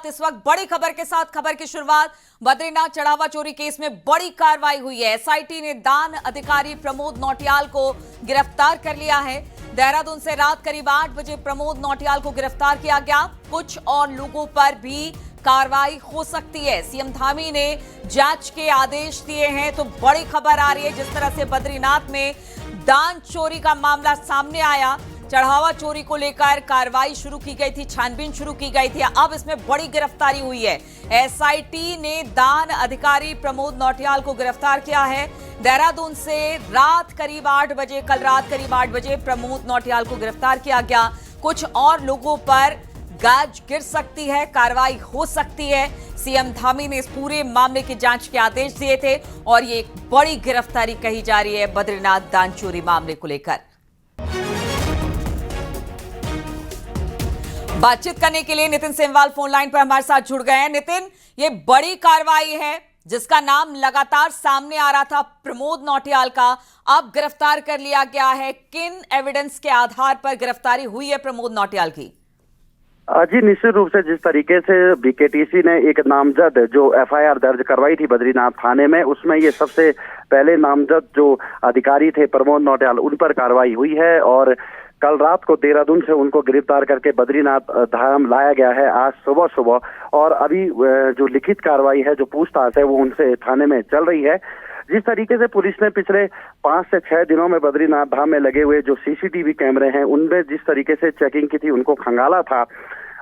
शुरुआत इस वक्त बड़ी खबर के साथ। खबर की शुरुआत, बद्रीनाथ चढ़ावा चोरी केस में बड़ी कार्रवाई हुई है। एसआईटी ने दान अधिकारी प्रमोद नौटियाल को गिरफ्तार कर लिया है। देहरादून से रात करीब 8 बजे प्रमोद नौटियाल को गिरफ्तार किया गया। कुछ और लोगों पर भी कार्रवाई हो सकती है। सीएम धामी ने जांच के आदेश दिए हैं। तो बड़ी खबर आ रही है, जिस तरह से बद्रीनाथ में दान चोरी का मामला सामने आया, चढ़ावा चोरी को लेकर कार्रवाई शुरू की गई थी, छानबीन शुरू की गई थी। अब इसमें बड़ी गिरफ्तारी हुई है। एसआईटी ने दान अधिकारी प्रमोद नौटियाल को गिरफ्तार किया है। देहरादून से रात करीब 8 बजे, कल रात करीब 8 बजे प्रमोद नौटियाल को गिरफ्तार किया गया। कुछ और लोगों पर गाज गिर सकती है, कार्रवाई हो सकती है। सीएम धामी ने इस पूरे मामले की जांच के आदेश दिए थे और ये एक बड़ी गिरफ्तारी कही जा रही है बद्रीनाथ दान चोरी मामले को लेकर। बातचीत करने के लिए नितिन सेमवाल फोन लाइन पर हमारे साथ जुड़ गए हैं। नितिन, ये बड़ी कार्रवाई है जिसका नाम लगातार सामने आ रहा था प्रमोद नौटियाल का, अब गिरफ्तार कर लिया गया है। किन एविडेंस के आधार पर गिरफ्तारी हुई है प्रमोद नौटियाल की? जी, निश्चित रूप से जिस तरीके से बीकेटीसी ने एक नामजद जो एफआईआर दर्ज करवाई थी बद्रीनाथ थाने में, उसमें ये सबसे पहले नामजद जो अधिकारी थे प्रमोद नौटियाल, उन पर कार्रवाई हुई है। और कल रात को देहरादून से उनको गिरफ्तार करके बद्रीनाथ धाम लाया गया है आज सुबह। और अभी जो लिखित कार्रवाई है, जो पूछताछ है, वो उनसे थाने में चल रही है। जिस तरीके से पुलिस ने पिछले 5 से 6 दिनों में बद्रीनाथ धाम में लगे हुए जो सीसीटीवी कैमरे हैं, उनमें जिस तरीके से चेकिंग की थी, उनको खंगाला था,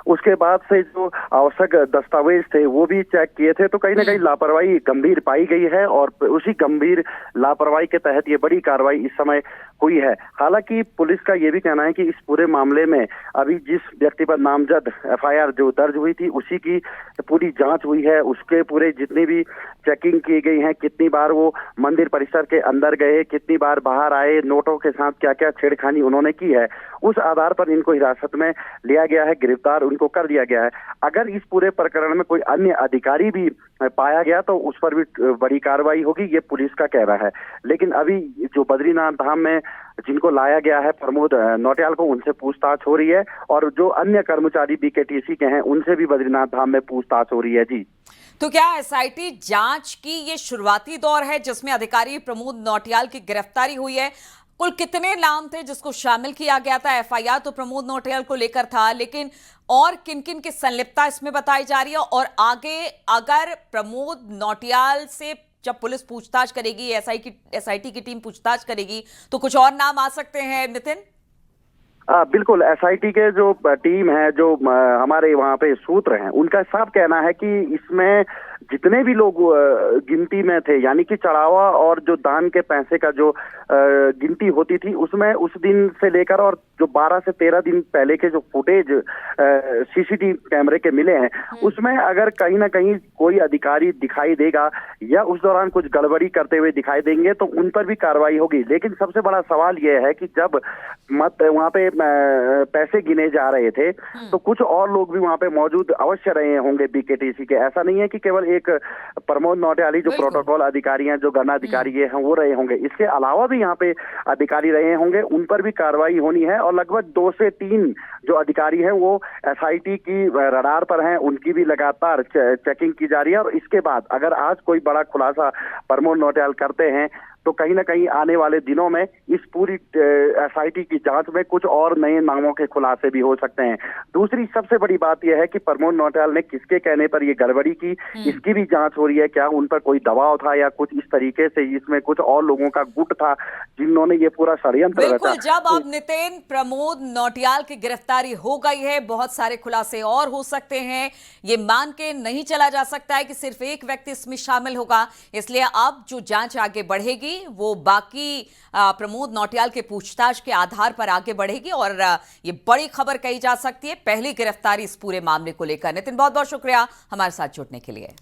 उसके बाद से जो आवश्यक दस्तावेज थे वो भी चेक किए थे, तो कहीं ना कहीं लापरवाही गंभीर पाई गई है। और उसी गंभीर लापरवाही के तहत ये बड़ी कार्रवाई इस समय हुई है। हालांकि पुलिस का ये भी कहना है कि इस पूरे मामले में अभी जिस व्यक्ति पर नामजद एफआईआर जो दर्ज हुई थी, उसी की पूरी जांच हुई है। उसके पूरे जितनी भी चेकिंग की गई है, कितनी बार वो मंदिर परिसर के अंदर गए, कितनी बार बाहर आए, नोटों के साथ क्या क्या छेड़खानी उन्होंने की है, उस आधार पर इनको हिरासत में लिया गया है, गिरफ्तार उनको कर दिया गया है। अगर इस पूरे प्रकरण में कोई अन्य अधिकारी भी पाया गया तो उस पर भी बड़ी कार्रवाई होगी, ये पुलिस का कहना है। लेकिन अभी जो बद्रीनाथ धाम में जिनको लाया गया है प्रमोद नौटियाल को, उनसे पूछताछ हो रही है। और जो अन्य कर्मचारी बीकेटीसी के हैं, उनसे भी बद्रीनाथ धाम में पूछताछ हो रही है। जी, तो क्या एसआईटी जांच की ये शुरुआती दौर है जिसमें अधिकारी प्रमोद नौटियाल की गिरफ्तारी हुई है? कुल कितने नाम थे जिसको शामिल किया गया था? एफआईआर तो प्रमोद नौटियाल को लेकर था, लेकिन और किन किन की संलिप्तता इसमें बताई जा रही है? और आगे अगर प्रमोद नौटियाल से जब पुलिस पूछताछ करेगी, एसआईटी की टीम पूछताछ करेगी, तो कुछ और नाम आ सकते हैं नितिन? बिल्कुल, एसआईटी के जो टीम है, जो हमारे वहाँ पे सूत्र हैं, उनका साफ कहना है कि इसमें जितने भी लोग गिनती में थे, यानी कि चढ़ावा और जो दान के पैसे का जो गिनती होती थी, उसमें उस दिन से लेकर और जो 12 से 13 दिन पहले के जो फुटेज सीसीटीवी कैमरे के मिले हैं, उसमें अगर कहीं ना कहीं कोई अधिकारी दिखाई देगा या उस दौरान कुछ गड़बड़ी करते हुए दिखाई देंगे, तो उन पर भी कार्रवाई होगी। लेकिन सबसे बड़ा सवाल यह है कि जब वहाँ पे पैसे गिने जा रहे थे, तो कुछ और लोग भी वहाँ पे मौजूद अवश्य रहे होंगे बीकेटीसी के। ऐसा नहीं है कि केवल एक प्रमोद नौटियाल जो प्रोटोकॉल अधिकारी हैं, जो गणना अधिकारी हैं, वो रहे होंगे। इसके अलावा भी यहाँ पे अधिकारी रहे होंगे, उन पर भी कार्रवाई होनी है। और लगभग 2 से 3 जो अधिकारी हैं वो एसआईटी की रडार पर हैं, उनकी भी लगातार चेकिंग की जा रही है। और इसके बाद अगर आज कोई बड़ा खुलासा प्रमोद नौटियाल करते हैं, तो कहीं ना कहीं आने वाले दिनों में इस पूरी एसआईटी की जांच में कुछ और नए नामों के खुलासे भी हो सकते हैं। दूसरी सबसे बड़ी बात यह है कि प्रमोद नौटियाल ने किसके कहने पर ये गड़बड़ी की, इसकी भी जांच हो रही है। क्या उन पर कोई दबाव था या कुछ इस तरीके से इसमें कुछ और लोगों का गुट था जिन्होंने ये पूरा षड्यंत्र रचा। जब अब नितिन प्रमोद नौटियाल की गिरफ्तारी हो गई है, बहुत सारे खुलासे और हो सकते हैं। ये मान के नहीं चला जा सकता है कि सिर्फ एक व्यक्ति इसमें शामिल होगा। इसलिए अब जो जांच आगे बढ़ेगी वो बाकी प्रमोद नौटियाल के पूछताछ के आधार पर आगे बढ़ेगी और ये बड़ी खबर कही जा सकती है, पहली गिरफ्तारी इस पूरे मामले को लेकर। नितिन, बहुत बहुत शुक्रिया हमारे साथ जुड़ने के लिए।